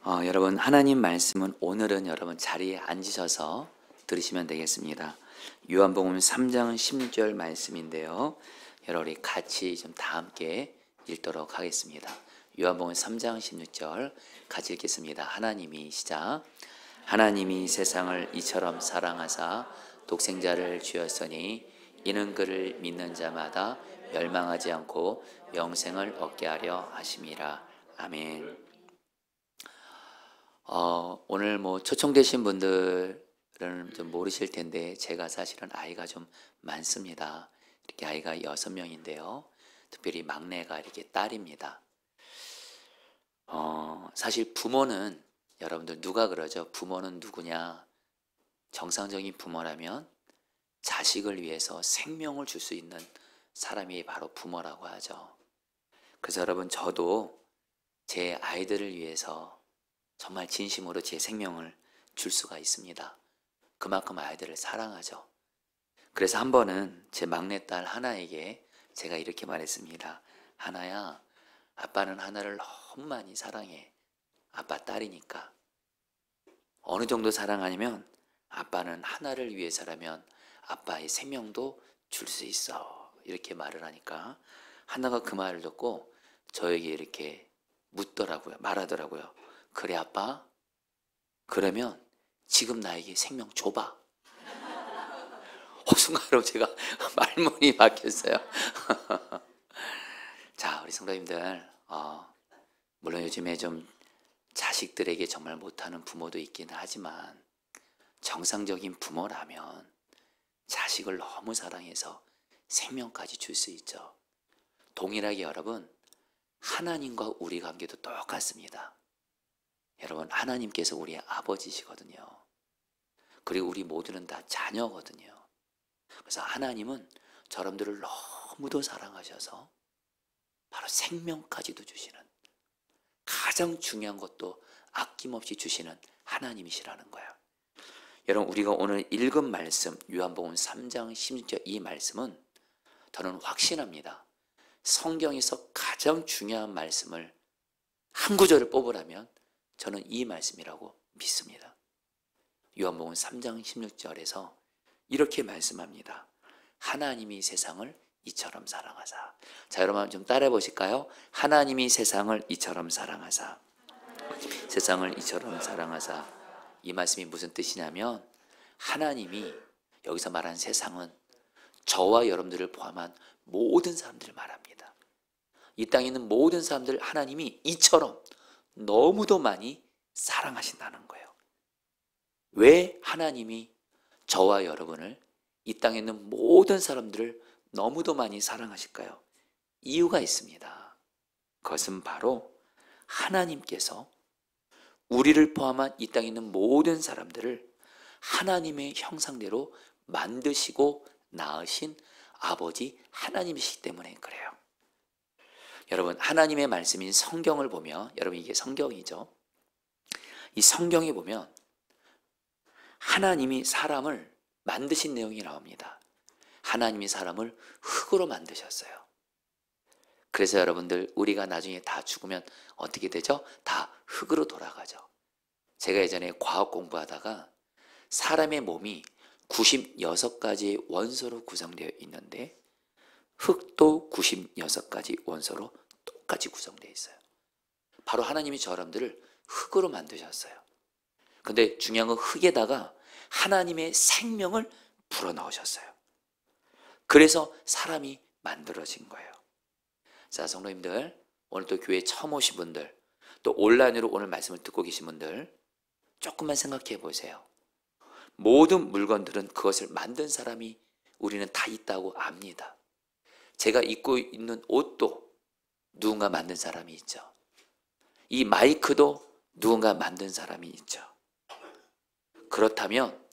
여러분 하나님 말씀은 오늘은 여러분 자리에 앉으셔서 들으시면 되겠습니다. 요한복음 3장 16절 말씀인데요. 여러분 우리 같이 좀 다 함께 읽도록 하겠습니다. 요한복음 3장 16절 같이 읽겠습니다. 하나님이 시작. 하나님이 세상을 이처럼 사랑하사 독생자를 주었으니 이는 그를 믿는 자마다 멸망하지 않고 영생을 얻게 하려 하심이라. 아멘. 오늘 초청되신 분들은 좀 모르실 텐데 제가 사실은 아이가 좀 많습니다. 이렇게 아이가 6명인데요. 특별히 막내가 이렇게 딸입니다. 사실 부모는 여러분들 누가 그러죠? 부모는 누구냐? 정상적인 부모라면 자식을 위해서 생명을 줄 수 있는 사람이 바로 부모라고 하죠. 그래서 여러분 저도 제 아이들을 위해서 정말 진심으로 제 생명을 줄 수가 있습니다. 그만큼 아이들을 사랑하죠. 그래서 한 번은 제 막내딸 하나에게 제가 이렇게 말했습니다. 하나야, 아빠는 하나를 너무 많이 사랑해. 아빠 딸이니까. 어느 정도 사랑하냐면 아빠는 하나를 위해서라면 아빠의 생명도 줄 수 있어. 이렇게 말을 하니까 하나가 그 말을 듣고 저에게 이렇게 묻더라고요. 말하더라고요. 그래 아빠? 그러면 지금 나에게 생명 줘봐. 순간으로 제가 말문이 막혔어요. 자, 우리 성도님들, 물론 요즘에 좀 자식들에게 정말 못하는 부모도 있기는 하지만 정상적인 부모라면 자식을 너무 사랑해서 생명까지 줄 수 있죠. 동일하게 여러분, 하나님과 우리 관계도 똑같습니다. 여러분 하나님께서 우리의 아버지시거든요. 그리고 우리 모두는 다 자녀거든요. 그래서 하나님은 저러분들을 너무도 사랑하셔서 바로 생명까지도 주시는, 가장 중요한 것도 아낌없이 주시는 하나님이시라는 거예요. 여러분 우리가 오늘 읽은 말씀 요한복음 3장 16절 이 말씀은 저는 확신합니다. 성경에서 가장 중요한 말씀을 한 구절을 뽑으라면 저는 이 말씀이라고 믿습니다. 요한복음 3장 16절에서 이렇게 말씀합니다. 하나님이 세상을 이처럼 사랑하사. 자, 여러분 좀 따라해 보실까요? 하나님이 세상을 이처럼 사랑하사. 세상을 이처럼 사랑하사. 이 말씀이 무슨 뜻이냐면 하나님이 여기서 말한 세상은 저와 여러분들을 포함한 모든 사람들을 말합니다. 이 땅에 있는 모든 사람들 하나님이 이처럼 너무도 많이 사랑하신다는 거예요. 왜 하나님이 저와 여러분을, 이 땅에 있는 모든 사람들을 너무도 많이 사랑하실까요? 이유가 있습니다. 그것은 바로 하나님께서 우리를 포함한 이 땅에 있는 모든 사람들을 하나님의 형상대로 만드시고 낳으신 아버지 하나님이시기 때문에 그래요. 여러분 하나님의 말씀인 성경을 보면, 여러분 이게 성경이죠. 이 성경에 보면 하나님이 사람을 만드신 내용이 나옵니다. 하나님이 사람을 흙으로 만드셨어요. 그래서 여러분들 우리가 나중에 다 죽으면 어떻게 되죠? 다 흙으로 돌아가죠. 제가 예전에 과학 공부하다가 사람의 몸이 96가지의 원소로 구성되어 있는데 흙도 96가지 원소로 똑같이 구성되어 있어요. 바로 하나님이 저람들을 흙으로 만드셨어요. 근데 중요한 건 흙에다가 하나님의 생명을 불어넣으셨어요. 그래서 사람이 만들어진 거예요. 자, 성도님들, 오늘 또 교회 처음 오신 분들, 또 온라인으로 오늘 말씀을 듣고 계신 분들 조금만 생각해 보세요. 모든 물건들은 그것을 만든 사람이 우리는 다 있다고 압니다. 제가 입고 있는 옷도 누군가 만든 사람이 있죠. 이 마이크도 누군가 만든 사람이 있죠. 그렇다면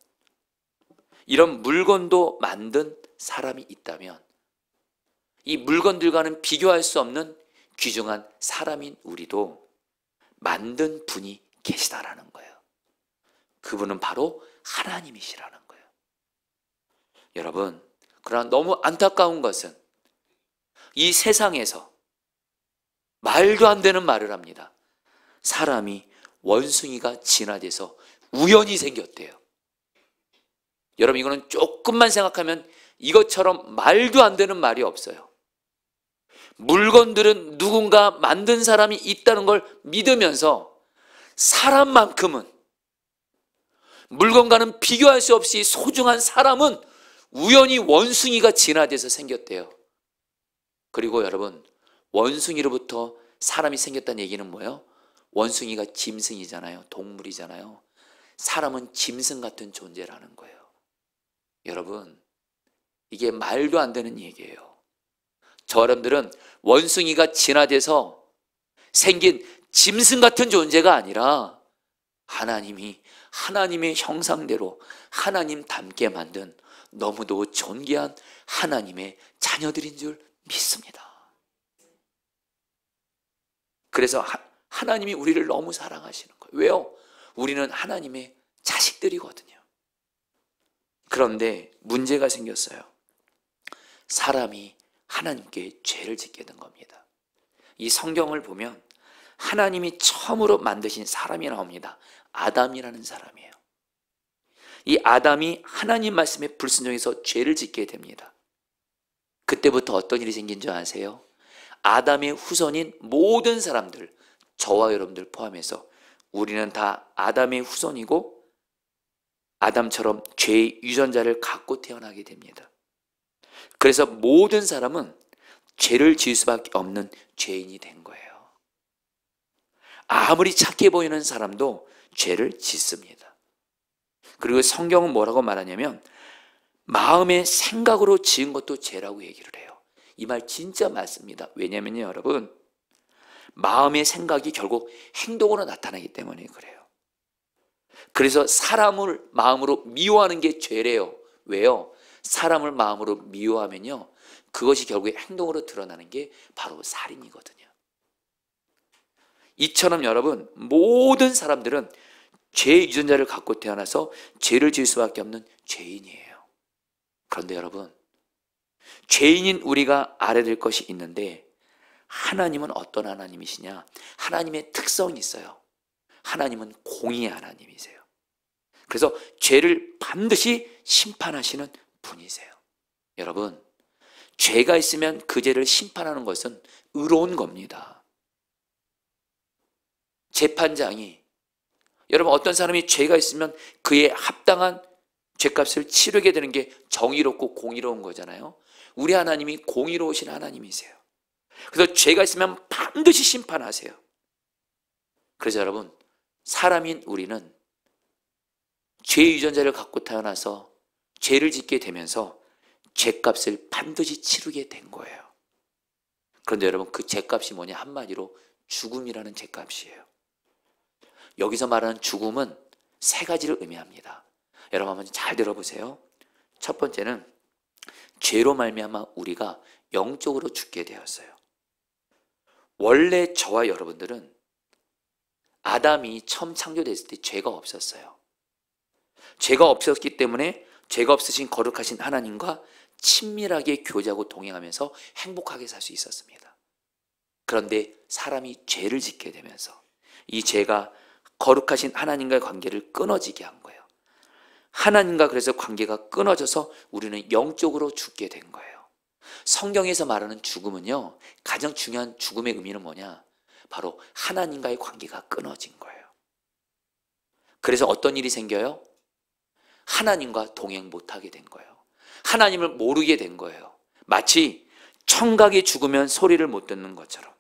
이런 물건도 만든 사람이 있다면 이 물건들과는 비교할 수 없는 귀중한 사람인 우리도 만든 분이 계시다라는 거예요. 그분은 바로 하나님이시라는 거예요. 여러분, 그러나 너무 안타까운 것은 이 세상에서 말도 안 되는 말을 합니다. 사람이 원숭이가 진화돼서 우연히 생겼대요. 여러분, 이거는 조금만 생각하면 이것처럼 말도 안 되는 말이 없어요. 물건들은 누군가 만든 사람이 있다는 걸 믿으면서 사람만큼은, 물건과는 비교할 수 없이 소중한 사람은 우연히 원숭이가 진화돼서 생겼대요. 그리고 여러분, 원숭이로부터 사람이 생겼다는 얘기는 뭐예요? 원숭이가 짐승이잖아요. 동물이잖아요. 사람은 짐승 같은 존재라는 거예요. 여러분, 이게 말도 안 되는 얘기예요. 저 여러분들은 원숭이가 진화돼서 생긴 짐승 같은 존재가 아니라 하나님이 하나님의 형상대로 하나님 닮게 만든 너무도 존귀한 하나님의 자녀들인 줄 믿습니다. 그래서 하나님이 우리를 너무 사랑하시는 거예요. 왜요? 우리는 하나님의 자식들이거든요. 그런데 문제가 생겼어요. 사람이 하나님께 죄를 짓게 된 겁니다. 이 성경을 보면 하나님이 처음으로 만드신 사람이 나옵니다. 아담이라는 사람이에요. 이 아담이 하나님 말씀에 불순종해서 죄를 짓게 됩니다. 그때부터 어떤 일이 생긴 줄 아세요? 아담의 후손인 모든 사람들, 저와 여러분들 포함해서 우리는 다 아담의 후손이고 아담처럼 죄의 유전자를 갖고 태어나게 됩니다. 그래서 모든 사람은 죄를 지을 수밖에 없는 죄인이 된 거예요. 아무리 착해 보이는 사람도 죄를 짓습니다. 그리고 성경은 뭐라고 말하냐면 마음의 생각으로 지은 것도 죄라고 얘기를 해요. 이 말 진짜 맞습니다. 왜냐면요, 여러분, 마음의 생각이 결국 행동으로 나타나기 때문에 그래요. 그래서 사람을 마음으로 미워하는 게 죄래요. 왜요? 사람을 마음으로 미워하면요, 그것이 결국에 행동으로 드러나는 게 바로 살인이거든요. 이처럼 여러분, 모든 사람들은 죄의 유전자를 갖고 태어나서 죄를 지을 수밖에 없는 죄인이에요. 그런데 여러분, 죄인인 우리가 알아야 될 것이 있는데 하나님은 어떤 하나님이시냐? 하나님의 특성이 있어요. 하나님은 공의의 하나님이세요. 그래서 죄를 반드시 심판하시는 분이세요. 여러분, 죄가 있으면 그 죄를 심판하는 것은 의로운 겁니다. 재판장이, 여러분, 어떤 사람이 죄가 있으면 그에 합당한 죄값을 치르게 되는 게 정의롭고 공의로운 거잖아요. 우리 하나님이 공의로우신 하나님이세요. 그래서 죄가 있으면 반드시 심판하세요. 그래서 여러분, 사람인 우리는 죄의 유전자를 갖고 태어나서 죄를 짓게 되면서 죄값을 반드시 치르게 된 거예요. 그런데 여러분, 그 죄값이 뭐냐? 한마디로 죽음이라는 죄값이에요. 여기서 말하는 죽음은 세 가지를 의미합니다. 여러분 한번 잘 들어보세요. 첫 번째는 죄로 말미암아 우리가 영적으로 죽게 되었어요. 원래 저와 여러분들은 아담이 처음 창조됐을 때 죄가 없었어요. 죄가 없었기 때문에 죄가 없으신 거룩하신 하나님과 친밀하게 교제하고 동행하면서 행복하게 살 수 있었습니다. 그런데 사람이 죄를 짓게 되면서 이 죄가 거룩하신 하나님과의 관계를 끊어지게 한 거예요. 하나님과 그래서 관계가 끊어져서 우리는 영적으로 죽게 된 거예요. 성경에서 말하는 죽음은요, 가장 중요한 죽음의 의미는 뭐냐? 바로 하나님과의 관계가 끊어진 거예요. 그래서 어떤 일이 생겨요? 하나님과 동행 못하게 된 거예요. 하나님을 모르게 된 거예요. 마치 청각이 죽으면 소리를 못 듣는 것처럼,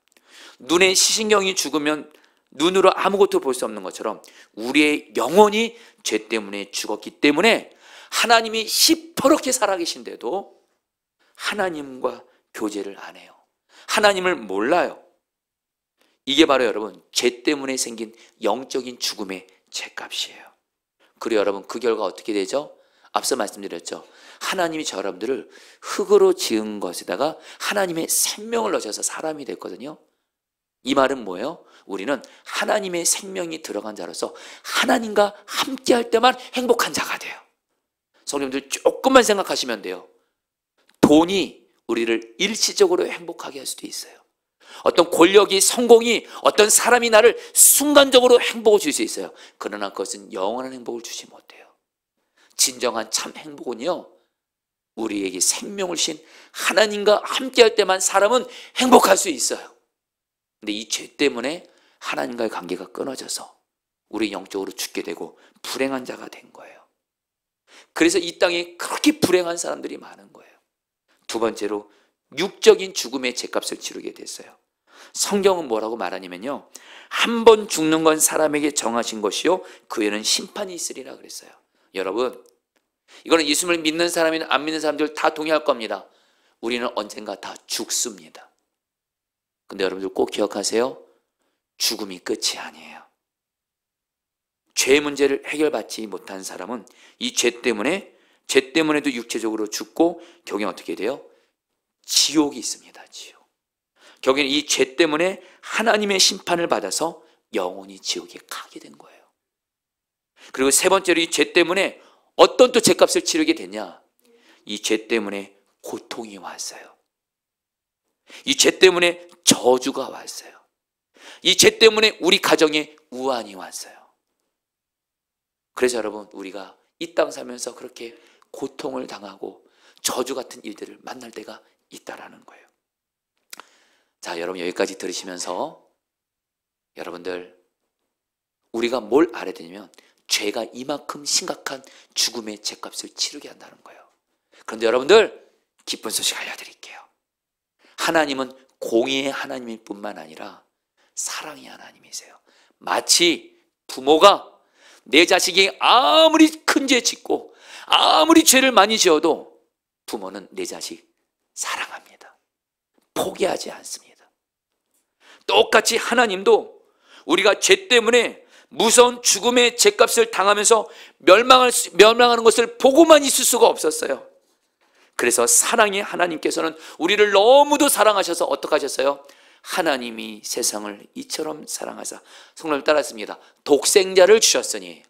눈의 시신경이 죽으면 눈으로 아무것도 볼 수 없는 것처럼 우리의 영혼이 죄 때문에 죽었기 때문에 하나님이 시퍼렇게 살아계신데도 하나님과 교제를 안 해요. 하나님을 몰라요. 이게 바로 여러분, 죄 때문에 생긴 영적인 죽음의 죄값이에요. 그리고 여러분, 그 결과 어떻게 되죠? 앞서 말씀드렸죠. 하나님이 저 여러분들을 흙으로 지은 것에다가 하나님의 생명을 넣으셔서 사람이 됐거든요. 이 말은 뭐예요? 우리는 하나님의 생명이 들어간 자로서 하나님과 함께 할 때만 행복한 자가 돼요. 성도님들 조금만 생각하시면 돼요. 돈이 우리를 일시적으로 행복하게 할 수도 있어요. 어떤 권력이, 성공이, 어떤 사람이 나를 순간적으로 행복을 줄 수 있어요. 그러나 그것은 영원한 행복을 주지 못해요. 진정한 참 행복은요, 우리에게 생명을 신 하나님과 함께할 때만 사람은 행복할 수 있어요. 근데 이 죄 때문에 하나님과의 관계가 끊어져서 우리 영적으로 죽게 되고 불행한 자가 된 거예요. 그래서 이 땅에 그렇게 불행한 사람들이 많은 거예요. 두 번째로 육적인 죽음의 죗값을 치르게 됐어요. 성경은 뭐라고 말하냐면요, 한 번 죽는 건 사람에게 정하신 것이요 그 후에는 심판이 있으리라 그랬어요. 여러분, 이거는 예수님을 믿는 사람이나 안 믿는 사람들 다 동의할 겁니다. 우리는 언젠가 다 죽습니다. 근데 여러분들 꼭 기억하세요. 죽음이 끝이 아니에요. 죄 문제를 해결받지 못한 사람은 이 죄 때문에도 육체적으로 죽고 결국엔 어떻게 돼요? 지옥이 있습니다. 지옥. 결국엔 이 죄 때문에 하나님의 심판을 받아서 영원히 지옥에 가게 된 거예요. 그리고 세 번째로 이 죄 때문에 어떤 또 죗값을 치르게 됐냐? 이 죄 때문에 고통이 왔어요. 이 죄 때문에 저주가 왔어요. 이 죄 때문에 우리 가정에 우환이 왔어요. 그래서 여러분, 우리가 이 땅 살면서 그렇게 고통을 당하고 저주 같은 일들을 만날 때가 있다라는 거예요. 자, 여러분 여기까지 들으시면서 여러분들, 우리가 뭘 알아야 되냐면 죄가 이만큼 심각한 죽음의 죗값을 치르게 한다는 거예요. 그런데 여러분들, 기쁜 소식 알려드릴게요. 하나님은 공의의 하나님일 뿐만 아니라 사랑의 하나님이세요. 마치 부모가 내 자식이 아무리 큰 죄 짓고 아무리 죄를 많이 지어도 부모는 내 자식 사랑합니다. 포기하지 않습니다. 똑같이 하나님도 우리가 죄 때문에 무서운 죽음의 죗값을 당하면서 멸망하는 것을 보고만 있을 수가 없었어요. 그래서 사랑의 하나님께서는 우리를 너무도 사랑하셔서 어떻게 하셨어요? 하나님이 세상을 이처럼 사랑하사, 성령을 따랐습니다. 독생자를 주셨으니,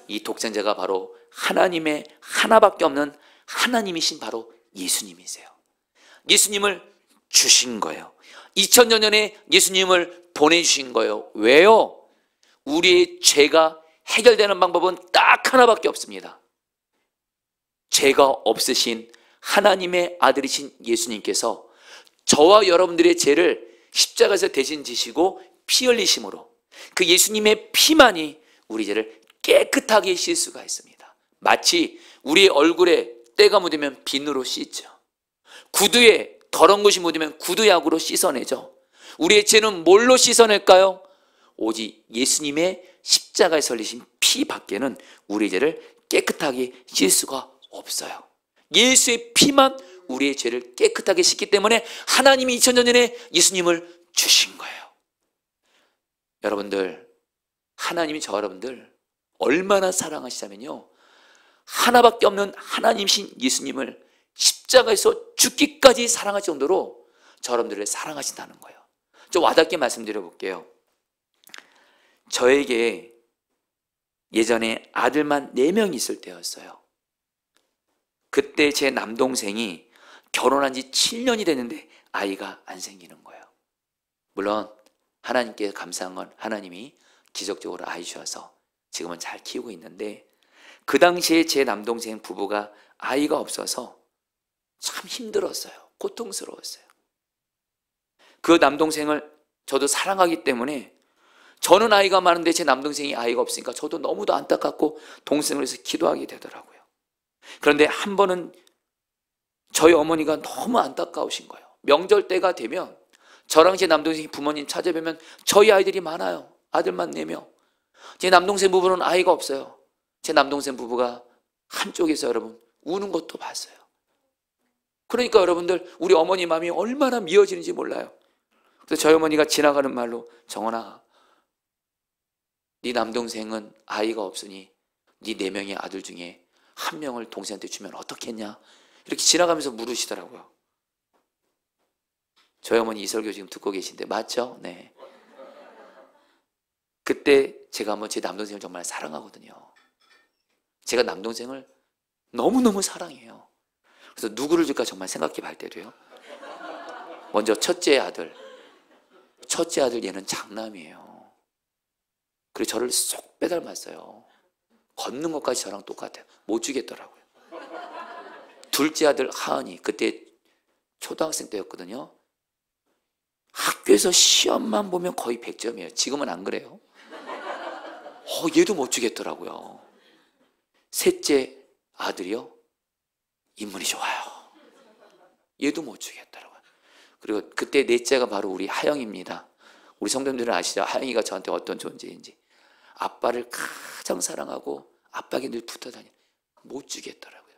이 독생자가 바로 하나님의 하나밖에 없는 하나님이신 바로 예수님이세요. 예수님을 주신 거예요. 2000년 전에 예수님을 보내주신 거예요. 왜요? 우리의 죄가 해결되는 방법은 딱 하나밖에 없습니다. 죄가 없으신 하나님의 아들이신 예수님께서 저와 여러분들의 죄를 십자가에서 대신 지시고 피 흘리심으로 그 예수님의 피만이 우리 죄를 깨끗하게 씻을 수가 있습니다. 마치 우리의 얼굴에 때가 묻으면 비누로 씻죠. 구두에 더러운 것이 묻으면 구두약으로 씻어내죠. 우리의 죄는 뭘로 씻어낼까요? 오직 예수님의 십자가에 설리신 피 밖에는 우리의 죄를 깨끗하게 씻을 수가 없어요. 예수의 피만 우리의 죄를 깨끗하게 씻기 때문에 하나님이 2000년 전에 예수님을 주신 거예요. 여러분들, 하나님이 저 여러분들 얼마나 사랑하시자면요, 하나밖에 없는 하나님이신 예수님을 십자가에서 죽기까지 사랑할 정도로 저 여러분들을 사랑하신다는 거예요. 좀 와닿게 말씀드려 볼게요. 저에게 예전에 아들만 4명 있을 때였어요. 그때 제 남동생이 결혼한 지 7년이 됐는데 아이가 안 생기는 거예요. 물론 하나님께 감사한 건 하나님이 기적적으로 아이 주셔서 지금은 잘 키우고 있는데, 그 당시에 제 남동생 부부가 아이가 없어서 참 힘들었어요. 고통스러웠어요. 그 남동생을 저도 사랑하기 때문에, 저는 아이가 많은데 제 남동생이 아이가 없으니까 저도 너무도 안타깝고 동생을 위해서 기도하게 되더라고요. 그런데 한 번은 저희 어머니가 너무 안타까우신 거예요. 명절 때가 되면 저랑 제 남동생이 부모님 찾아뵈면 저희 아이들이 많아요. 아들만 4명. 제 남동생 부부는 아이가 없어요. 제 남동생 부부가 한쪽에서 여러분 우는 것도 봤어요. 그러니까 여러분들, 우리 어머니 마음이 얼마나 미어지는지 몰라요. 그래서 저희 어머니가 지나가는 말로, 정원아, 네 남동생은 아이가 없으니 네 4명의 아들 중에 1명을 동생한테 주면 어떻겠냐, 이렇게 지나가면서 물으시더라고요. 저희 어머니 이 설교 지금 듣고 계신데 맞죠? 네. 그때 제가 한번 제 남동생을 정말 사랑하거든요. 제가 남동생을 너무너무 사랑해요. 그래서 누구를 줄까 정말 생각해 볼 때도요. 먼저 첫째 아들 얘는 장남이에요. 그래서 저를 쏙 빼닮았어요. 걷는 것까지 저랑 똑같아요. 못 주겠더라고요. 둘째 아들 하은이, 그때 초등학생 때였거든요. 학교에서 시험만 보면 거의 100점이에요. 지금은 안 그래요. 얘도 못 주겠더라고요. 셋째 아들이요, 인물이 좋아요. 얘도 못 주겠더라고요. 그리고 그때 넷째가 바로 우리 하영입니다. 우리 성도님들은 아시죠? 하영이가 저한테 어떤 존재인지. 아빠를 가장 사랑하고 아빠에게 늘 붙어 다니는, 못 주겠더라고요.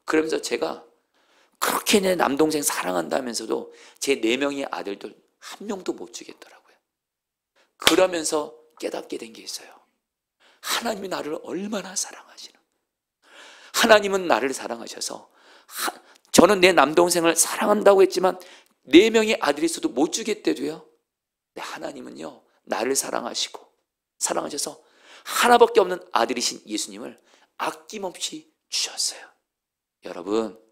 그러면서 제가 그렇게 내 남동생 사랑한다면서도 제 4명의 아들들 한 명도 못 주겠더라고요. 그러면서 깨닫게 된 게 있어요. 하나님이 나를 얼마나 사랑하시나. 하나님은 나를 사랑하셔서, 저는 내 남동생을 사랑한다고 했지만 4명의 아들이 있어도 못 주겠대도요. 하나님은요, 나를 사랑하셔서 하나밖에 없는 아들이신 예수님을 아낌없이 주셨어요. 여러분,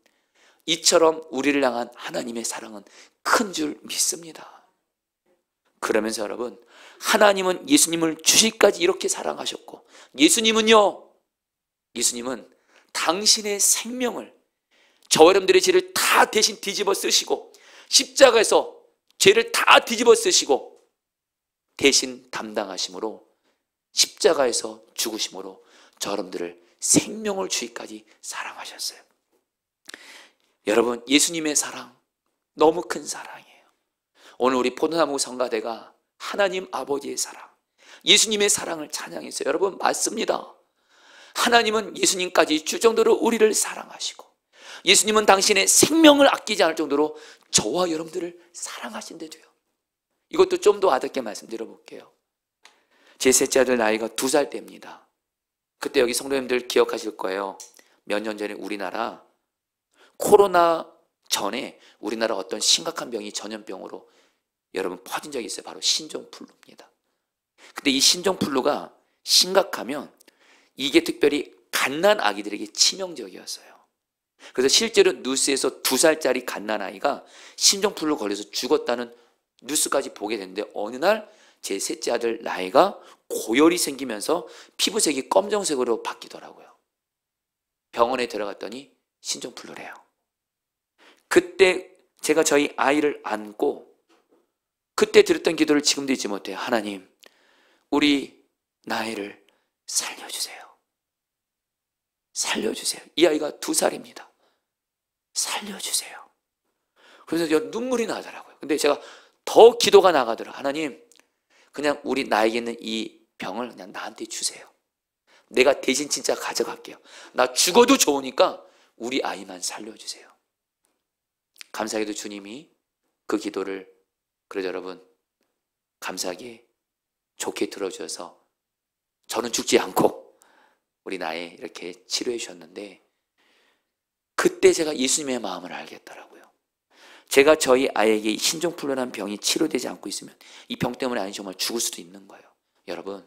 이처럼 우리를 향한 하나님의 사랑은 큰 줄 믿습니다. 그러면서 여러분, 하나님은 예수님을 주시기까지 이렇게 사랑하셨고, 예수님은 당신의 생명을, 저와 여러분들의 죄를 다 대신 뒤집어 쓰시고, 십자가에서 죄를 다 뒤집어 쓰시고 대신 담당하심으로, 십자가에서 죽으심으로 저 여러분들을 생명을 주기까지 사랑하셨어요. 여러분, 예수님의 사랑 너무 큰 사랑이에요. 오늘 우리 포도나무 성가대가 하나님 아버지의 사랑, 예수님의 사랑을 찬양했어요. 여러분, 맞습니다. 하나님은 예수님까지 줄 정도로 우리를 사랑하시고, 예수님은 당신의 생명을 아끼지 않을 정도로 저와 여러분들을 사랑하신대도요. 이것도 좀 더 와닿게 말씀드려 볼게요. 제 셋째 아들 나이가 2살 때입니다. 그때 여기 성도님들 기억하실 거예요. 몇 년 전에 우리나라 코로나 전에 우리나라 어떤 심각한 병이 전염병으로 여러분 퍼진 적이 있어요. 바로 신종플루입니다. 근데 이 신종플루가 심각하면 이게 특별히 갓난 아기들에게 치명적이었어요. 그래서 실제로 뉴스에서 2살짜리 갓난 아이가 신종플루 걸려서 죽었다는 뉴스까지 보게 됐는데, 어느 날 제 셋째 아들 나이가 고열이 생기면서 피부색이 검정색으로 바뀌더라고요. 병원에 들어갔더니 신종플루래요. 그때 제가 저희 아이를 안고 그때 드렸던 기도를 지금도 잊지 못해요. 하나님, 우리 나이를 살려주세요. 살려주세요. 이 아이가 2살입니다. 살려주세요. 그래서 눈물이 나더라고요. 근데 제가 더 기도가 나가더라고요. 하나님, 그냥 우리 나에게 있는 이 병을 그냥 나한테 주세요. 내가 대신 진짜 가져갈게요. 나 죽어도 좋으니까 우리 아이만 살려주세요. 감사하게도 주님이 그 기도를, 그래도 여러분, 감사하게 좋게 들어주셔서 저는 죽지 않고 우리 나에 이렇게 치료해 주셨는데, 그때 제가 예수님의 마음을 알겠더라고요. 제가 저희 아이에게 신종플루라는 병이 치료되지 않고 있으면 이 병 때문에 아니 정말 죽을 수도 있는 거예요. 여러분,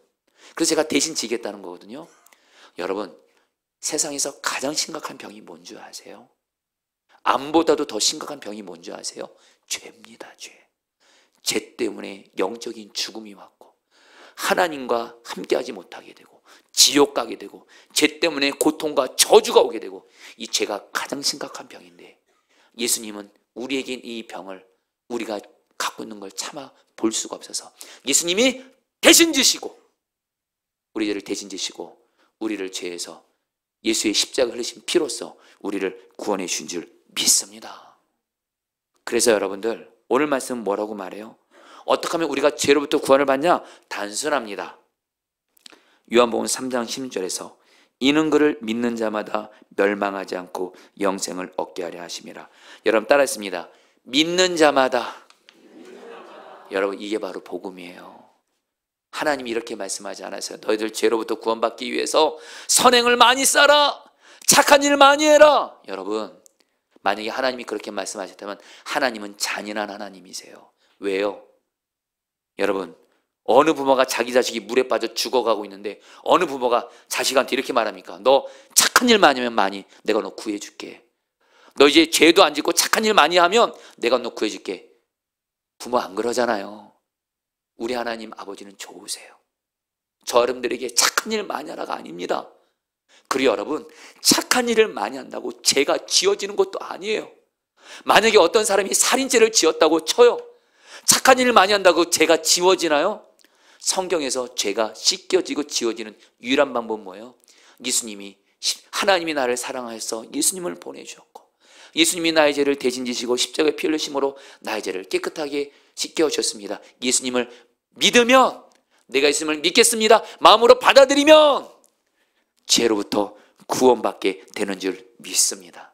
그래서 제가 대신 지겠다는 거거든요. 여러분, 세상에서 가장 심각한 병이 뭔지 아세요? 암보다도 더 심각한 병이 뭔지 아세요? 죄입니다. 죄 때문에 영적인 죽음이 왔고, 하나님과 함께하지 못하게 되고, 지옥 가게 되고, 죄 때문에 고통과 저주가 오게 되고, 이 죄가 가장 심각한 병인데, 예수님은 우리에게 이 병을 우리가 갖고 있는 걸 참아 볼 수가 없어서 예수님이 대신 지시고, 우리 죄를 대신 지시고 우리를 죄에서 예수의 십자가 흘리신 피로써 우리를 구원해 주신 줄 믿습니다. 그래서 여러분들, 오늘 말씀은 뭐라고 말해요? 어떻게 하면 우리가 죄로부터 구원을 받냐? 단순합니다. 요한복음 3장 16절에서 이는 그를 믿는 자마다 멸망하지 않고 영생을 얻게 하려 하심이라. 여러분 따라했습니다. 믿는 자마다. 여러분, 이게 바로 복음이에요. 하나님이 이렇게 말씀하지 않았어요? 너희들 죄로부터 구원받기 위해서 선행을 많이 쌓아라, 착한 일 많이 해라. 여러분, 만약에 하나님이 그렇게 말씀하셨다면 하나님은 잔인한 하나님이세요. 왜요? 여러분, 어느 부모가 자기 자식이 물에 빠져 죽어가고 있는데 어느 부모가 자식한테 이렇게 말합니까? 너 착한 일 많이 하면 많이 내가 너 구해줄게. 너 이제 죄도 안 짓고 착한 일 많이 하면 내가 너 구해줄게. 부모 안 그러잖아요. 우리 하나님 아버지는 좋으세요. 저 여러분들에게 착한 일 많이 하라가 아닙니다. 그리고 여러분, 착한 일을 많이 한다고 죄가 지어지는 것도 아니에요. 만약에 어떤 사람이 살인죄를 지었다고 쳐요. 착한 일을 많이 한다고 죄가 지워지나요? 성경에서 죄가 씻겨지고 지워지는 유일한 방법은 뭐예요? 하나님이 나를 사랑하셔서 예수님을 보내주셨고, 예수님이 나의 죄를 대신 지시고 십자가에 피 흘리심으로 나의 죄를 깨끗하게 씻겨주셨습니다. 예수님을 믿으면, 내가 예수님을 믿겠습니다 마음으로 받아들이면 죄로부터 구원받게 되는 줄 믿습니다.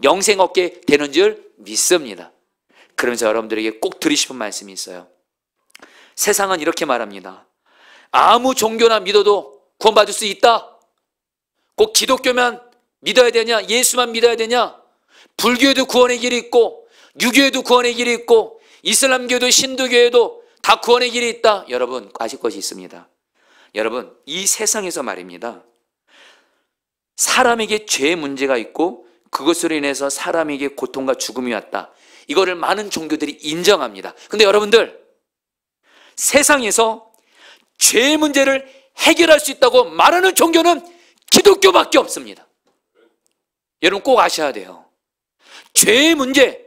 영생 얻게 되는 줄 믿습니다. 그러면서 여러분들에게 꼭 드리고 싶은 말씀이 있어요. 세상은 이렇게 말합니다. 아무 종교나 믿어도 구원받을 수 있다. 꼭 기독교만 믿어야 되냐? 예수만 믿어야 되냐? 불교에도 구원의 길이 있고, 유교에도 구원의 길이 있고, 이슬람교도 신도교에도 다 구원의 길이 있다. 여러분, 아실 것이 있습니다. 여러분, 이 세상에서 말입니다, 사람에게 죄의 문제가 있고 그것으로 인해서 사람에게 고통과 죽음이 왔다. 이거를 많은 종교들이 인정합니다. 근데 여러분들, 세상에서 죄의 문제를 해결할 수 있다고 말하는 종교는 기독교밖에 없습니다. 여러분 꼭 아셔야 돼요. 죄의 문제,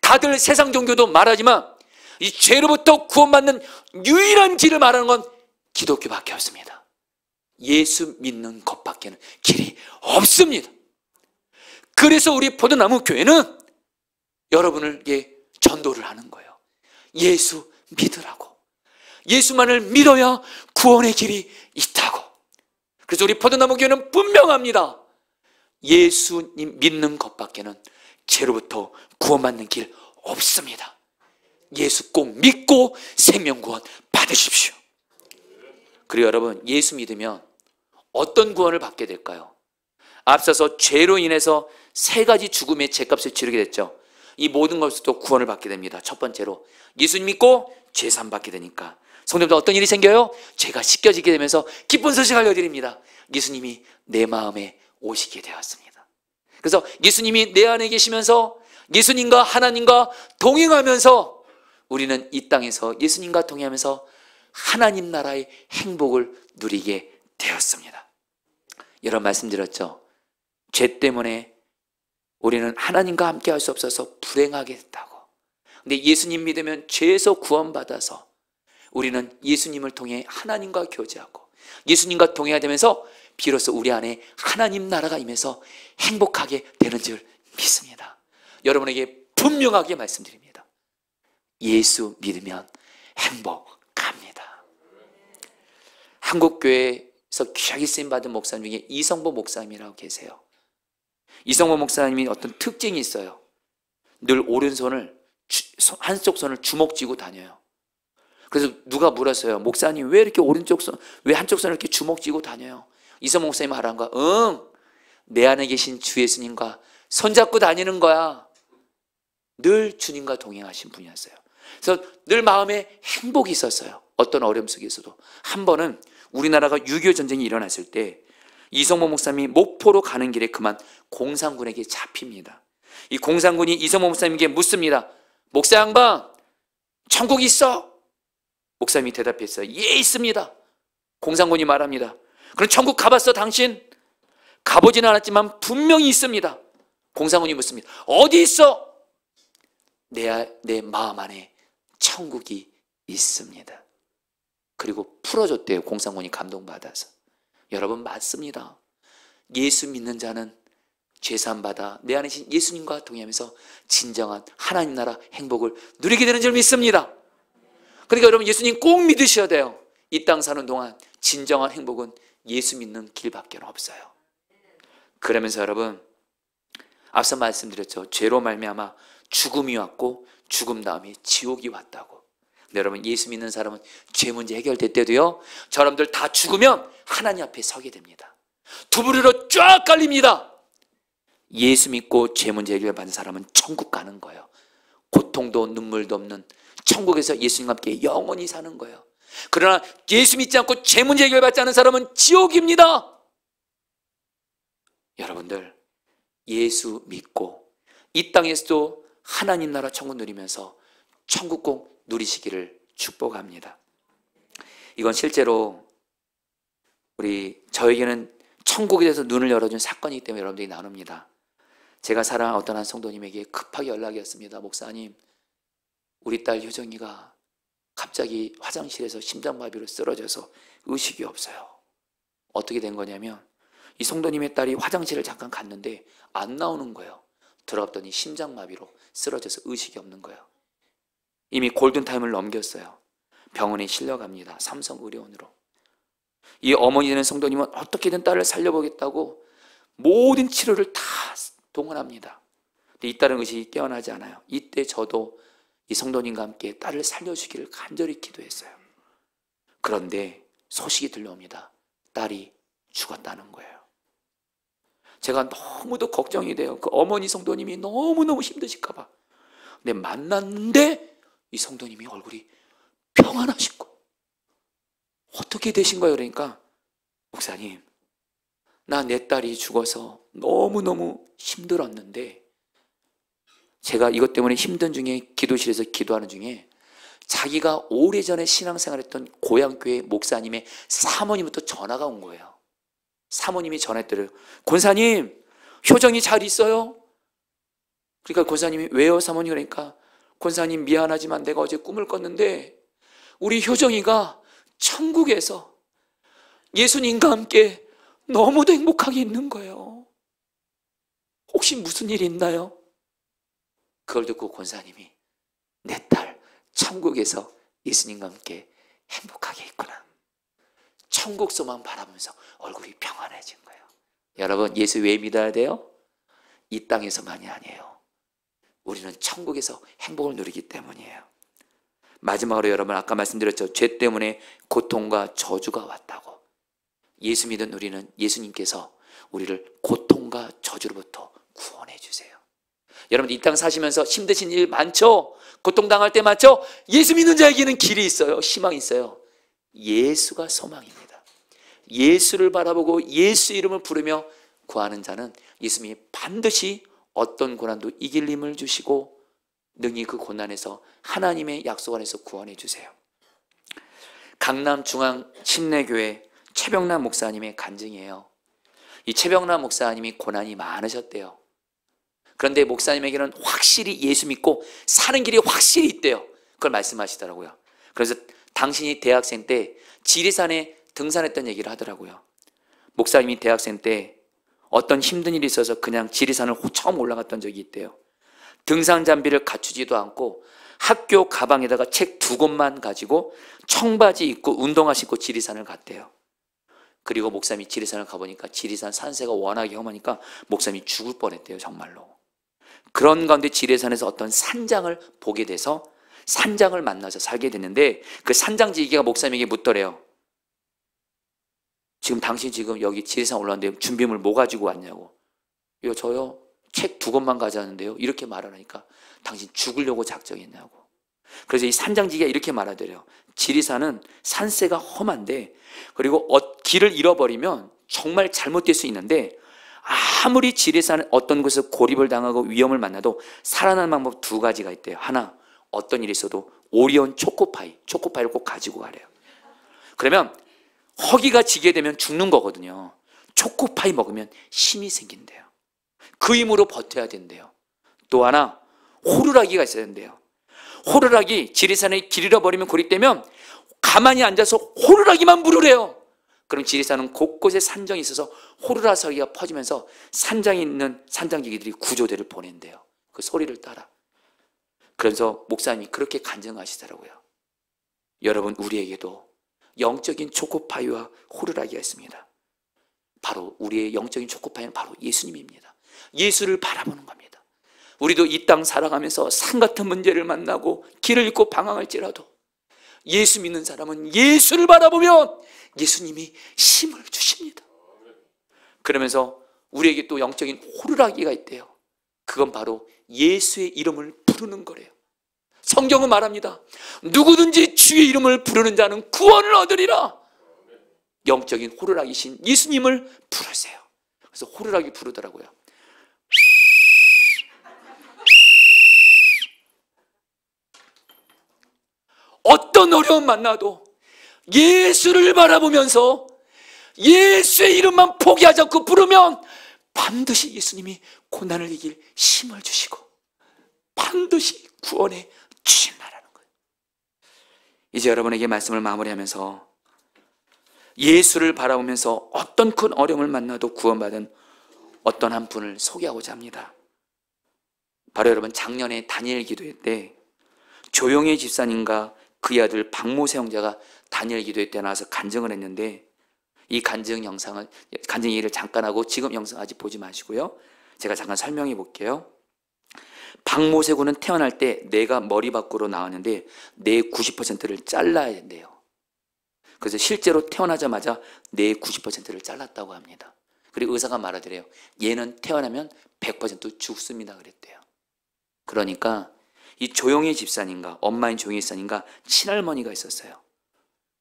다들 세상 종교도 말하지만 이 죄로부터 구원받는 유일한 길을 말하는 건 기독교밖에 없습니다. 예수 믿는 것밖에는 길이 없습니다. 그래서 우리 포도나무 교회는 여러분에게 전도를 하는 거예요. 예수 믿으라고. 예수만을 믿어야 구원의 길이 있다고. 그래서 우리 포도나무 교회는 분명합니다. 예수님 믿는 것밖에는 죄로부터 구원받는 길 없습니다. 예수 꼭 믿고 생명구원 받으십시오. 그리고 여러분, 예수 믿으면 어떤 구원을 받게 될까요? 앞서서 죄로 인해서 세 가지 죽음의 죄값을 치르게 됐죠. 이 모든 것으로 구원을 받게 됩니다. 첫 번째로 예수님 믿고 죄 사함 받게 되니까 성도님들 어떤 일이 생겨요? 죄가 씻겨지게 되면서 기쁜 소식 알려드립니다. 예수님이 내 마음에 오시게 되었습니다. 그래서 예수님이 내 안에 계시면서 예수님과 하나님과 동행하면서 우리는 이 땅에서 예수님과 동행하면서 하나님 나라의 행복을 누리게 되었습니다. 여러 번 말씀드렸죠. 죄 때문에 우리는 하나님과 함께 할 수 없어서 불행하게 됐다고. 근데 예수님 믿으면 죄에서 구원받아서 우리는 예수님을 통해 하나님과 교제하고 예수님과 동행하게 되면서 비로소 우리 안에 하나님 나라가 임해서 행복하게 되는 줄 믿습니다. 여러분에게 분명하게 말씀드립니다. 예수 믿으면 행복합니다. 한국교회에서 귀하게 쓰임받은 목사님 중에 이성보 목사님이라고 계세요. 이성보 목사님이 어떤 특징이 있어요. 늘 오른손을, 한쪽 손을 주먹 쥐고 다녀요. 그래서 누가 물었어요. 목사님 왜 이렇게 왜 한쪽 손을 이렇게 주먹 쥐고 다녀요? 이성보 목사님이 말한 거야. 내 안에 계신 주 예수님과 손잡고 다니는 거야. 늘 주님과 동행하신 분이었어요. 그래서 늘 마음에 행복이 있었어요. 어떤 어려움 속에서도. 한 번은 우리나라가 6.25 전쟁이 일어났을 때 이성모 목사님이 목포로 가는 길에 그만 공산군에게 잡힙니다. 이 공산군이 이성모 목사님에게 묻습니다. 목사 양반, 천국 있어? 목사님이 대답했어요. 예, 있습니다. 공산군이 말합니다. 그럼 천국 가봤어 당신? 가보지는 않았지만 분명히 있습니다. 공산군이 묻습니다. 어디 있어? 내 마음 안에 천국이 있습니다. 그리고 풀어줬대요. 공산군이 감동받아서. 여러분 맞습니다. 예수 믿는 자는 죄사함 받아 내 안에 계신 예수님과 동행하면서 진정한 하나님 나라 행복을 누리게 되는 줄 믿습니다. 그러니까 여러분 예수님 꼭 믿으셔야 돼요. 이 땅 사는 동안 진정한 행복은 예수 믿는 길밖에 없어요. 그러면서 여러분 앞서 말씀드렸죠. 죄로 말미암아 죽음이 왔고 죽음 다음에 지옥이 왔다고. 근데 여러분 예수 믿는 사람은 죄 문제 해결될 때도요, 저람들 다 죽으면 하나님 앞에 서게 됩니다. 두 부리로 쫙 깔립니다. 예수 믿고 죄 문제 해결받은 사람은 천국 가는 거예요. 고통도 눈물도 없는 천국에서 예수님과 함께 영원히 사는 거예요. 그러나 예수 믿지 않고 죄 문제 해결받지 않은 사람은 지옥입니다. 여러분들 예수 믿고 이 땅에서도 하나님 나라 천국 누리면서 천국 꼭 누리시기를 축복합니다. 이건 실제로 저에게는 천국에 대해서 눈을 열어준 사건이기 때문에 여러분들이 나눕니다. 제가 사랑하는 어떤 한 성도님에게 급하게 연락이 왔습니다. 목사님, 우리 딸 효정이가 갑자기 화장실에서 심장마비로 쓰러져서 의식이 없어요. 어떻게 된 거냐면 이 성도님의 딸이 화장실을 잠깐 갔는데 안 나오는 거예요. 들어갔더니 심장마비로 쓰러져서 의식이 없는 거예요. 이미 골든타임을 넘겼어요. 병원에 실려갑니다. 삼성의료원으로. 이 어머니 되는 성도님은 어떻게든 딸을 살려보겠다고 모든 치료를 다 동원합니다. 근데 이 딸은 의식이 깨어나지 않아요. 이때 저도 이 성도님과 함께 딸을 살려주기를 간절히 기도했어요. 그런데 소식이 들려옵니다. 딸이 죽었다는 거예요. 제가 너무도 걱정이 돼요. 그 어머니 성도님이 너무너무 힘드실까 봐. 근데 만났는데 이 성도님이 얼굴이 평안하시고, 어떻게 되신 거예요? 그러니까 목사님, 나 내 딸이 죽어서 너무너무 힘들었는데, 제가 이것 때문에 힘든 중에 기도실에서 기도하는 중에 자기가 오래전에 신앙생활했던 고향교회 목사님의 사모님부터 전화가 온 거예요. 사모님이 전화했더래요. 권사님, 효정이 잘 있어요? 그러니까 권사님이 왜요 사모님? 그러니까 권사님 미안하지만 내가 어제 꿈을 꿨는데 우리 효정이가 천국에서 예수님과 함께 너무도 행복하게 있는 거예요. 혹시 무슨 일이 있나요? 그걸 듣고 권사님이 내 딸 천국에서 예수님과 함께 행복하게 있구나. 천국 소망 바라보면서 얼굴이 평안해진 거예요. 여러분, 예수 왜 믿어야 돼요? 이 땅에서만이 아니에요. 우리는 천국에서 행복을 누리기 때문이에요. 마지막으로 여러분, 아까 말씀드렸죠. 죄 때문에 고통과 저주가 왔다고. 예수 믿은 우리는 예수님께서 우리를 고통과 저주로부터 구원해 주세요. 여러분, 이 땅 사시면서 힘드신 일 많죠? 고통당할 때 많죠? 예수 믿는 자에게는 길이 있어요. 희망이 있어요. 예수가 소망입니다. 예수를 바라보고 예수 이름을 부르며 구하는 자는 예수님이 반드시 어떤 고난도 이길 힘을 주시고 능히 그 고난에서 하나님의 약속 안에서 구원해 주세요. 강남 중앙 침례교회 최병남 목사님의 간증이에요. 이 최병남 목사님이 고난이 많으셨대요. 그런데 목사님에게는 확실히 예수 믿고 사는 길이 확실히 있대요. 그걸 말씀하시더라고요. 그래서 당신이 대학생 때 지리산에 등산했던 얘기를 하더라고요. 목사님이 대학생 때 어떤 힘든 일이 있어서 그냥 지리산을 처음 올라갔던 적이 있대요. 등산 장비를 갖추지도 않고 학교 가방에다가 책 2권만 가지고 청바지 입고 운동화 신고 지리산을 갔대요. 그리고 목사님이 지리산을 가보니까 지리산 산세가 워낙에 험하니까 목사님이 죽을 뻔했대요. 정말로. 그런 가운데 지리산에서 어떤 산장을 보게 돼서 산장을 만나서 살게 됐는데, 그 산장지기가 목사님에게 묻더래요. 지금 당신 지금 여기 지리산 올라왔는데 준비물 뭐 가지고 왔냐고. 저요 책 2권만 가져왔는데요. 이렇게 말하니까 당신 죽으려고 작정했냐고. 그래서 이 산장지기가 이렇게 말하더래요. 지리산은 산세가 험한데, 그리고 길을 잃어버리면 정말 잘못될 수 있는데, 아무리 지리산 어떤 곳에서 고립을 당하고 위험을 만나도 살아나는 방법 2가지가 있대요. 하나, 어떤 일이 있어도 오리온 초코파이를 꼭 가지고 가래요. 그러면 허기가 지게 되면 죽는 거거든요. 초코파이 먹으면 힘이 생긴대요. 그 힘으로 버텨야 된대요. 또 하나, 호루라기가 있어야 된대요. 호루라기, 지리산에 길 잃어버리면 고립되면 가만히 앉아서 호루라기만 부르래요. 그럼 지리산은 곳곳에 산정이 있어서 호루라기가 퍼지면서 산장에 있는 산장기기들이 구조대를 보낸대요. 그 소리를 따라. 그래서 목사님이 그렇게 간증하시더라고요. 여러분, 우리에게도 영적인 초코파이와 호루라기가 있습니다. 바로 우리의 영적인 초코파이는 바로 예수님입니다. 예수를 바라보는 겁니다. 우리도 이 땅 살아가면서 산 같은 문제를 만나고 길을 잃고 방황할지라도 예수 믿는 사람은 예수를 바라보면 예수님이 힘을 주십니다. 그러면서 우리에게 또 영적인 호루라기가 있대요. 그건 바로 예수의 이름을 부르는 거래요. 성경은 말합니다. 누구든지 주의 이름을 부르는 자는 구원을 얻으리라. 영적인 호루라기신 예수님을 부르세요. 그래서 호루라기 부르더라고요. 어떤 어려움 만나도 예수를 바라보면서 예수의 이름만 포기하지 않고 부르면 반드시 예수님이 고난을 이길 힘을 주시고 반드시 구원해 주신다라는 거예요. 이제 여러분에게 말씀을 마무리하면서 예수를 바라보면서 어떤 큰 어려움을 만나도 구원받은 어떤 한 분을 소개하고자 합니다. 바로 여러분, 작년에 다니엘 기도회 때 조용의 집사님과 그의 아들 박모세 형제가 다니엘 기도회 때 나와서 간증을 했는데, 이 간증 얘기를 잠깐 하고 지금 영상 아직 보지 마시고요, 제가 잠깐 설명해 볼게요. 박모세 군은 태어날 때 뇌가 머리 밖으로 나왔는데 뇌 90%를 잘라야 된대요. 그래서 실제로 태어나자마자 뇌 90%를 잘랐다고 합니다. 그리고 의사가 말하더래요. 얘는 태어나면 100% 죽습니다 그랬대요. 그러니까 이 조용희 집사님과 엄마인 조용희 집사님과 친할머니가 있었어요.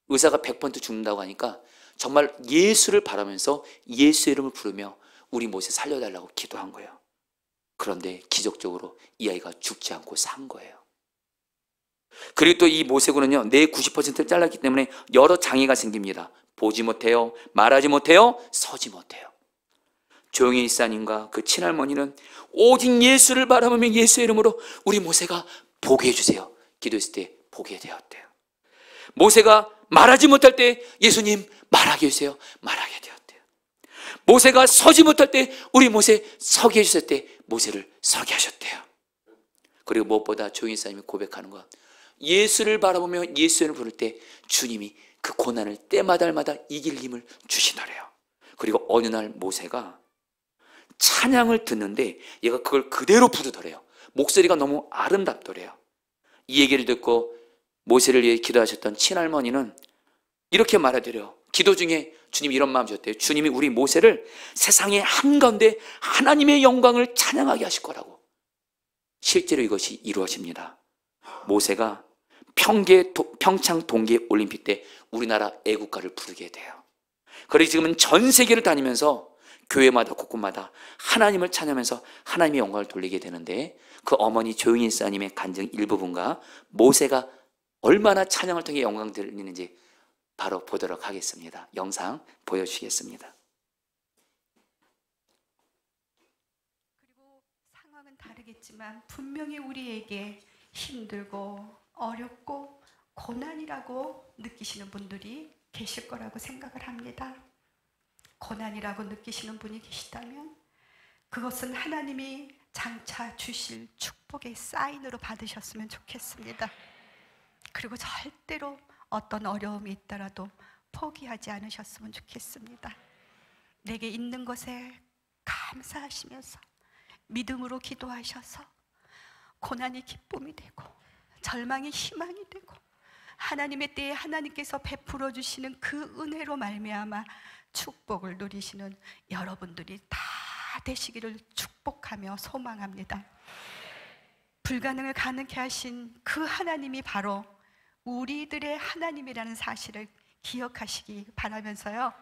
의사가 100% 죽는다고 하니까 정말 예수를 바라면서 예수의 이름을 부르며 우리 모세 살려달라고 기도한 거예요. 그런데 기적적으로 이 아이가 죽지 않고 산 거예요. 그리고 또 이 모세군은요, 뇌 90%를 잘랐기 때문에 여러 장애가 생깁니다. 보지 못해요, 말하지 못해요, 서지 못해요. 조용히 일사님과 그 친할머니는 오직 예수를 바라보며 예수의 이름으로 우리 모세가 보게 해주세요 기도했을 때 보게 되었대요. 모세가 말하지 못할 때 예수님 말하게 해주세요, 말하게 되었대요. 모세가 서지 못할 때 우리 모세 서게 해주실 때 모세를 서게 하셨대요. 그리고 무엇보다 조용히 일사님이 고백하는 것, 예수를 바라보며 예수의 이름을 부를 때 주님이 그 고난을 때마다 이길 힘을 주시더래요. 그리고 어느 날 모세가 찬양을 듣는데 얘가 그걸 그대로 부르더래요. 목소리가 너무 아름답더래요. 이 얘기를 듣고 모세를 위해 기도하셨던 친할머니는 이렇게 말하더래요. 기도 중에 주님이 이런 마음 주셨대요. 주님이 우리 모세를 세상의 한가운데 하나님의 영광을 찬양하게 하실 거라고. 실제로 이것이 이루어집니다. 모세가 평창 동계올림픽 때 우리나라 애국가를 부르게 돼요. 그래서 지금은 전 세계를 다니면서 교회마다 곳곳마다 하나님을 찬양하면서 하나님의 영광을 돌리게 되는데, 그 어머니 조용히 일사님의 간증 일부분과 모세가 얼마나 찬양을 통해 영광 돌리는지 바로 보도록 하겠습니다. 영상 보여주시겠습니다. 그리고 상황은 다르겠지만 분명히 우리에게 힘들고 어렵고 고난이라고 느끼시는 분들이 계실 거라고 생각을 합니다. 고난이라고 느끼시는 분이 계시다면 그것은 하나님이 장차 주실 축복의 사인으로 받으셨으면 좋겠습니다. 그리고 절대로 어떤 어려움이 있더라도 포기하지 않으셨으면 좋겠습니다. 내게 있는 것에 감사하시면서 믿음으로 기도하셔서 고난이 기쁨이 되고 절망이 희망이 되고 하나님의 때에 하나님께서 베풀어 주시는 그 은혜로 말미암아 축복을 누리시는 여러분들이 다 되시기를 축복하며 소망합니다. 불가능을 가능케 하신 그 하나님이 바로 우리들의 하나님이라는 사실을 기억하시기 바라면서요,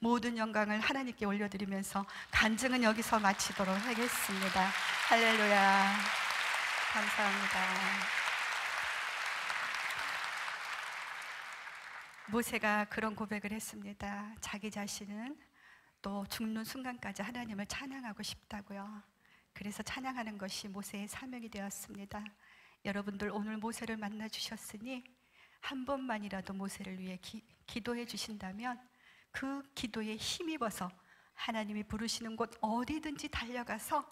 모든 영광을 하나님께 올려드리면서 간증은 여기서 마치도록 하겠습니다. 할렐루야. 감사합니다. 모세가 그런 고백을 했습니다. 자기 자신은 또 죽는 순간까지 하나님을 찬양하고 싶다고요. 그래서 찬양하는 것이 모세의 사명이 되었습니다. 여러분들 오늘 모세를 만나 주셨으니 한 번만이라도 모세를 위해 기도해 주신다면 그 기도에 힘입어서 하나님이 부르시는 곳 어디든지 달려가서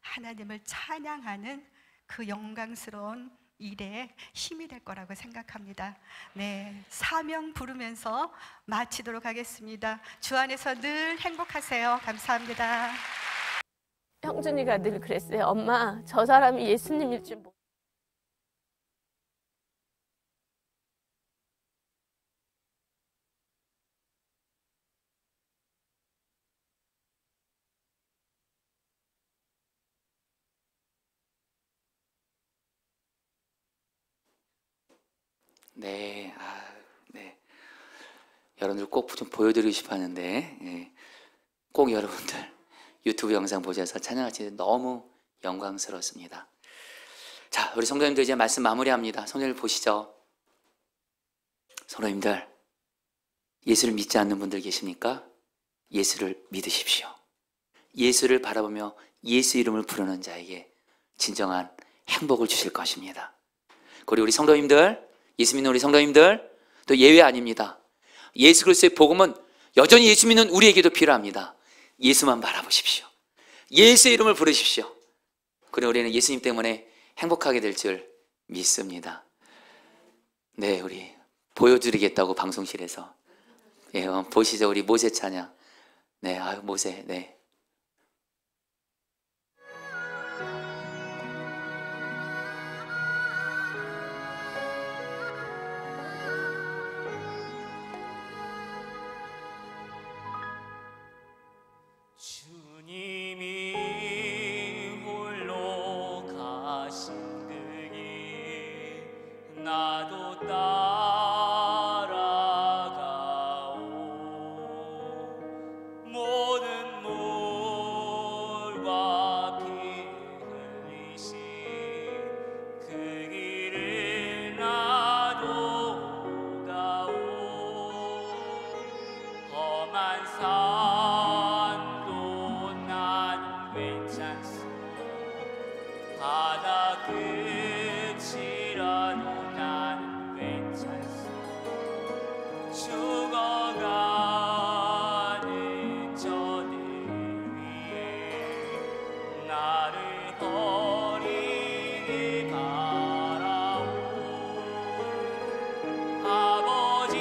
하나님을 찬양하는 그 영광스러운 일에 힘이 될 거라고 생각합니다. 네, 사명 부르면서 마치도록 하겠습니다. 주 안에서 늘 행복하세요. 감사합니다. 형준이가 늘 그랬어요. 엄마, 저 사람이 예수님일 줄 몰랐어요. 네, 네. 여러분들 꼭 좀 보여드리고 싶어 하는데, 예. 꼭 여러분들 유튜브 영상 보셔서 찬양하시는 너무 영광스럽습니다. 자, 우리 성도님들 이제 말씀 마무리합니다. 성도님들 보시죠. 성도님들, 예수를 믿지 않는 분들 계십니까? 예수를 믿으십시오. 예수를 바라보며 예수 이름을 부르는 자에게 진정한 행복을 주실 것입니다. 그리고 우리 성도님들, 예수 믿는 우리 성도님들 또 예외 아닙니다. 예수 그리스도의 복음은 여전히 예수 믿는 우리에게도 필요합니다. 예수만 바라보십시오. 예수의 이름을 부르십시오. 그리고 우리는 예수님 때문에 행복하게 될 줄 믿습니다. 네, 우리 보여드리겠다고 방송실에서. 예, 보시죠. 우리 모세 찬양. 네, 아유, 모세. 네. 주님이 홀로 가신 그 길 나도 따라가오. 모든 물과 피 흘리신 그 길을 나도 가오. 험한 산도 나는 괜찮소. 바다 끝이라도 나는 괜찮소. 죽어가는 저들 위에 나를 버리기 바라오. 아버지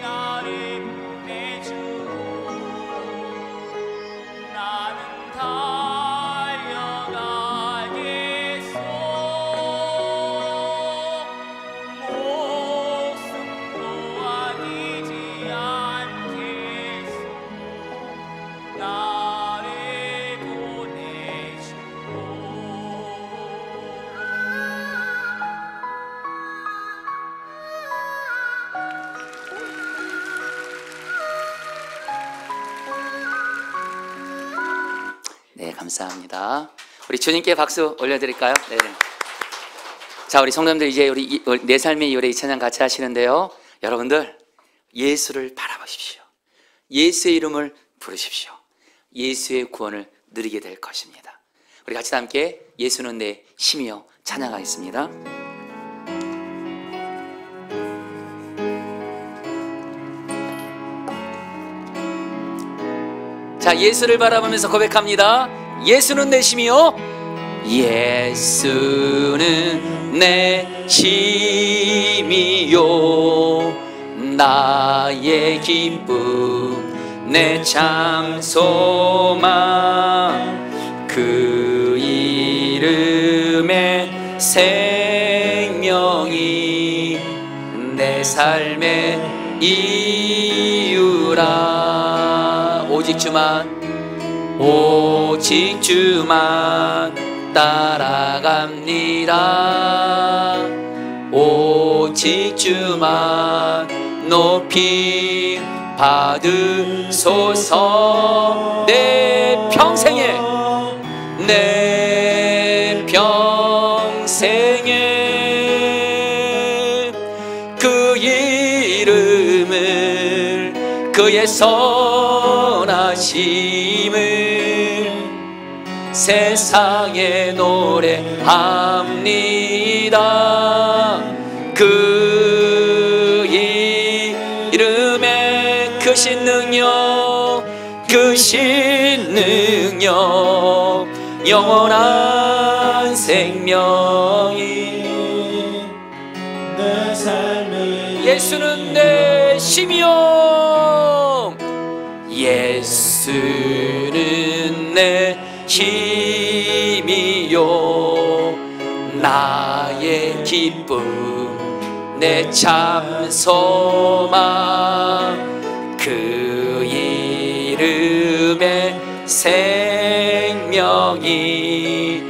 나를 보내주오. 나는 달려가겠소. 목숨도 아끼지 않겠소. 나를 보내주오. 네, 감사합니다. 우리 주님께 박수 올려드릴까요? 네. 자, 우리 성도님들 이제 우리 내 삶의 이유의 이 찬양 같이 하시는데요. 여러분들 예수를 바라보십시오. 예수의 이름을 부르십시오. 예수의 구원을 누리게 될 것입니다. 우리 같이 함께 예수는 내 힘이여 찬양하겠습니다. 자, 예수를 바라보면서 고백합니다. 예수는 내 힘이요. 예수는 내 힘이요. 나의 기쁨, 내 참 소망. 그 이름에 생명이 내 삶의 이유라. 오직 주만 따라갑니다. 오직 주만 높이 받으소서. 내 평생에 그 이름을, 그의 선하심을 세상에 노래합니다. 그 이름에 크신 능력, 크신 능력, 영원한 생명이 내 삶을. 예수는 내 힘이요. 예수는 내 힘이요. 나의 기쁨, 내 참 소망. 그 이름에 생명이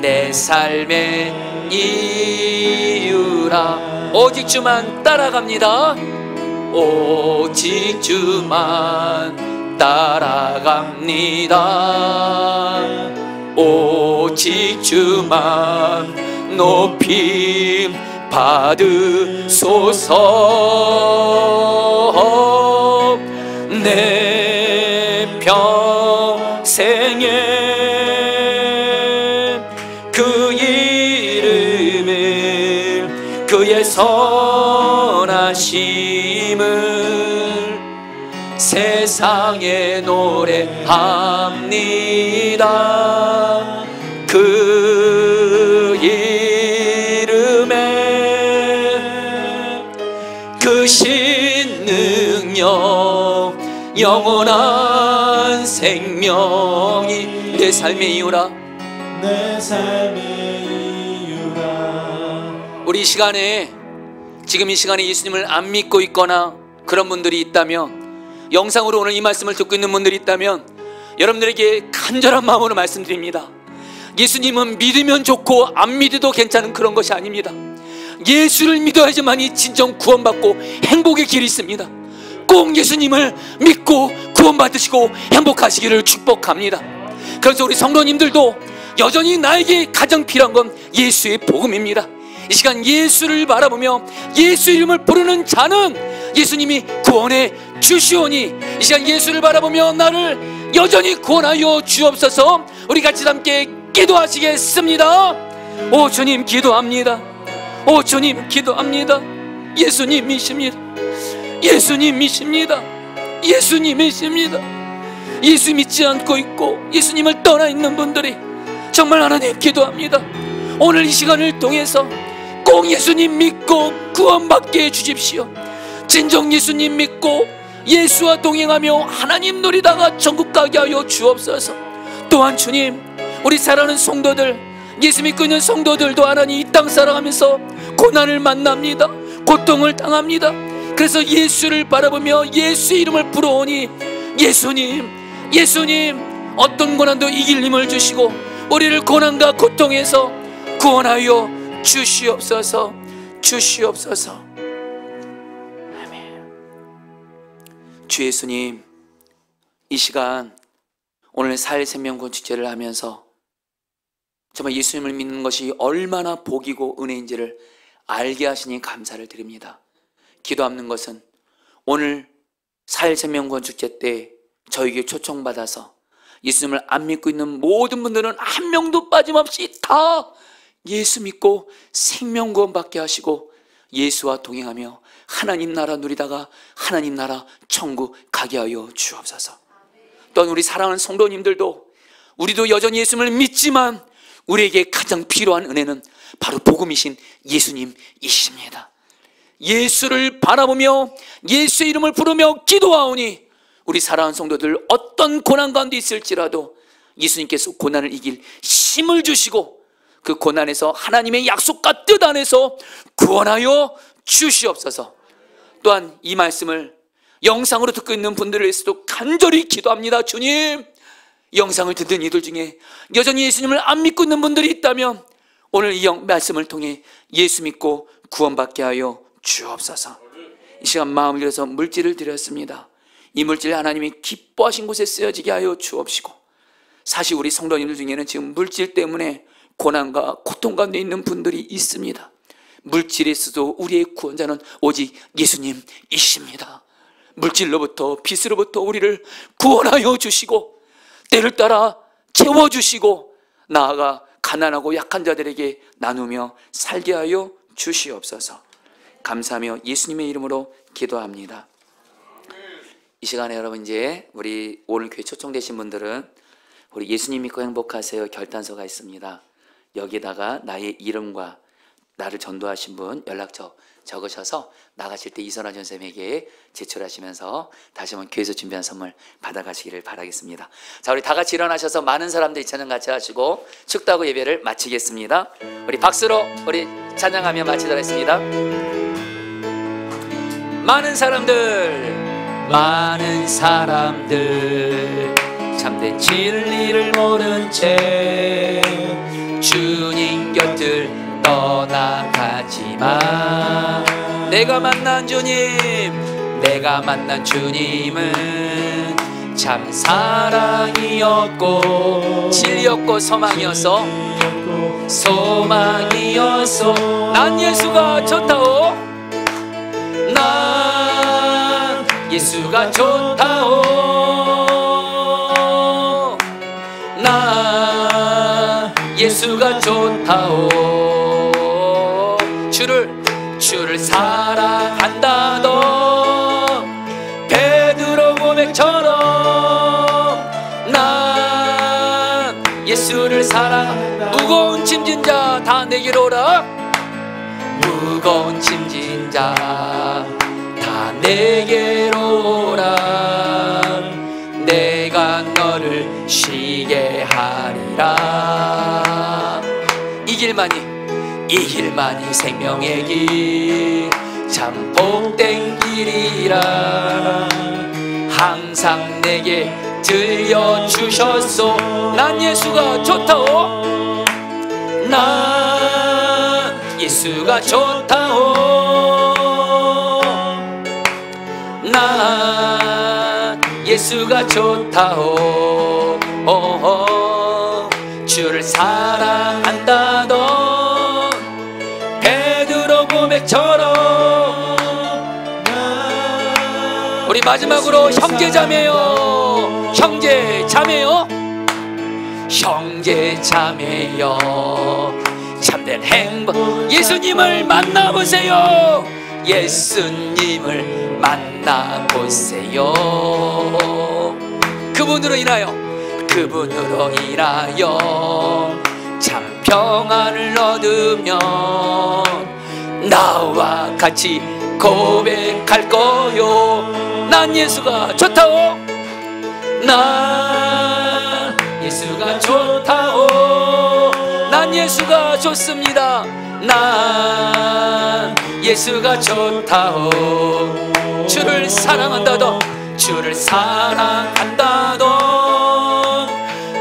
내 삶의 이유라. 오직 주만 따라갑니다. 오직 주만 따라갑니다. 오직 주만 높이 받으소서. 내 평생에 그 이름을, 그의 선하심을 세상에 노래합니다. 그 이름에 그 신능력, 영원한 생명이 내 삶의 이유라. 내 삶의 이유라. 우리 이 시간에, 지금 이 시간에 예수님을 안 믿고 있거나 그런 분들이 있다면, 영상으로 오늘 이 말씀을 듣고 있는 분들이 있다면 여러분들에게 간절한 마음으로 말씀드립니다. 예수님은 믿으면 좋고 안 믿어도 괜찮은 그런 것이 아닙니다. 예수를 믿어야지만이 진정 구원받고 행복의 길이 있습니다. 꼭 예수님을 믿고 구원받으시고 행복하시기를 축복합니다. 그래서 우리 성도님들도 여전히 나에게 가장 필요한 건 예수의 복음입니다. 이 시간 예수를 바라보며 예수 이름을 부르는 자는 예수님이 구원해 주시오니, 이 시간 예수를 바라보며 나를 여전히 구원하여 주옵소서. 우리 같이 함께 기도하시겠습니다. 오 주님 기도합니다. 오 주님 기도합니다. 예수님이십니다. 예수님이십니다. 예수님이십니다. 예수 믿지 않고 있고 예수님을 떠나 있는 분들이 정말 하나님 기도합니다. 오늘 이 시간을 통해서 꼭 예수님 믿고 구원받게 해주십시오. 진정 예수님 믿고 예수와 동행하며 하나님 누리다가 천국 가게 하여 주옵소서. 또한 주님, 우리 사랑하는 성도들, 예수 믿고 있는 성도들도 하나님 이 땅 살아가면서 고난을 만납니다. 고통을 당합니다. 그래서 예수를 바라보며 예수 이름을 부르오니 예수님, 예수님 어떤 고난도 이길 힘을 주시고 우리를 고난과 고통에서 구원하여 주시옵소서. 주시옵소서. 아멘. 주 예수님, 이 시간 오늘 4일 생명권 축제를 하면서 정말 예수님을 믿는 것이 얼마나 복이고 은혜인지를 알게 하시니 감사를 드립니다. 기도하는 것은 오늘 4일 생명권 축제 때 저에게 초청받아서 예수님을 안 믿고 있는 모든 분들은 한 명도 빠짐없이 다 예수 믿고 생명구원 받게 하시고 예수와 동행하며 하나님 나라 누리다가 하나님 나라 천국 가게 하여 주옵소서. 또한 우리 사랑하는 성도님들도 우리도 여전히 예수님을 믿지만 우리에게 가장 필요한 은혜는 바로 복음이신 예수님이십니다. 예수를 바라보며 예수의 이름을 부르며 기도하오니 우리 사랑하는 성도들 어떤 고난 가운데 있을지라도 예수님께서 고난을 이길 힘을 주시고 그 고난에서 하나님의 약속과 뜻 안에서 구원하여 주시옵소서. 또한 이 말씀을 영상으로 듣고 있는 분들을 위해서도 간절히 기도합니다. 주님, 영상을 듣는 이들 중에 여전히 예수님을 안 믿고 있는 분들이 있다면 오늘 이 말씀을 통해 예수 믿고 구원받게 하여 주옵소서. 이 시간 마음을 들여서 물질을 드렸습니다. 이 물질 하나님이 기뻐하신 곳에 쓰여지게 하여 주옵시고, 사실 우리 성도님들 중에는 지금 물질 때문에 고난과 고통 가운데 있는 분들이 있습니다. 물질에서도 우리의 구원자는 오직 예수님이십니다. 물질로부터 빚으로부터 우리를 구원하여 주시고 때를 따라 채워주시고 나아가 가난하고 약한 자들에게 나누며 살게 하여 주시옵소서. 감사하며 예수님의 이름으로 기도합니다. 이 시간에 여러분 이제 우리 오늘 교회 초청되신 분들은 우리 예수님 믿고 행복하세요 결단서가 있습니다. 여기다가 나의 이름과 나를 전도하신 분 연락처 적으셔서 나가실 때 이선화 전쌤에게 제출하시면서 다시 한번 교회에서 준비한 선물 받아가시기를 바라겠습니다. 자, 우리 다 같이 일어나셔서 많은 사람들 찬양 같이 하시고 축도하고 예배를 마치겠습니다. 우리 박수로 우리 찬양하며 마치도록 하겠습니다. 많은 사람들 참된 진리를 모른 채 주님 곁을 떠나가지만 내가 만난 주님은 참 사랑이었고 진리였고 소망이었어. 소망이었소. 난 예수가 좋다오. 난 예수가 좋다오. 난 예수가 좋다오. 주를 사랑한다던 베드로 고백처럼 난 예수를 사랑한다. 무거운 짐진 자 다 내게로 오라. 무거운 짐진 자 다 내게로 오라. 내가 너를 쉬게 하리라. 이 길만이 생명의 길, 참 복된 길이라. 항상 내게 들려주셨소. 난 예수가 좋다오. 난 예수가 좋다오. 난 예수가 좋다오. 주를 사랑한다던 베드로 고백처럼. 우리 마지막으로 형제자매요, 형제자매요, 형제자매요, 참된 행복 예수님을 만나보세요. 예수님을 만나보세요. 그분으로 인하여 참 평안을 얻으면 나와 같이 고백할 거요. 난 예수가 좋다오. 난 예수가 좋다오. 난 예수가 좋습니다. 난 예수가 좋다오. 주를 사랑한다던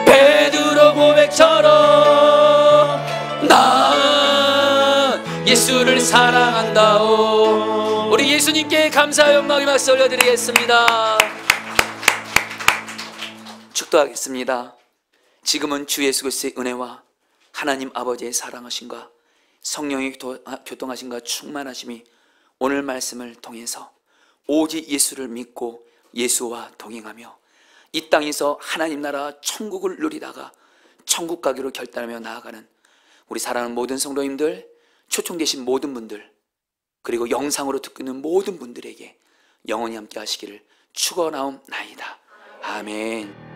베드로 고백처럼 난 예수를 사랑한다오. 우리 예수님께 감사와 영광의 박수 올려드리겠습니다. 축도하겠습니다. 지금은 주 예수 그리스도의 은혜와 하나님 아버지의 사랑하심과 성령의 교통하심과 충만하심이 오늘 말씀을 통해서 오직 예수를 믿고 예수와 동행하며 이 땅에서 하나님 나라 천국을 누리다가 천국 가기로 결단하며 나아가는 우리 사랑하는 모든 성도님들, 초청되신 모든 분들, 그리고 영상으로 듣고 있는 모든 분들에게 영원히 함께 하시기를 축원하옵나이다. 아멘.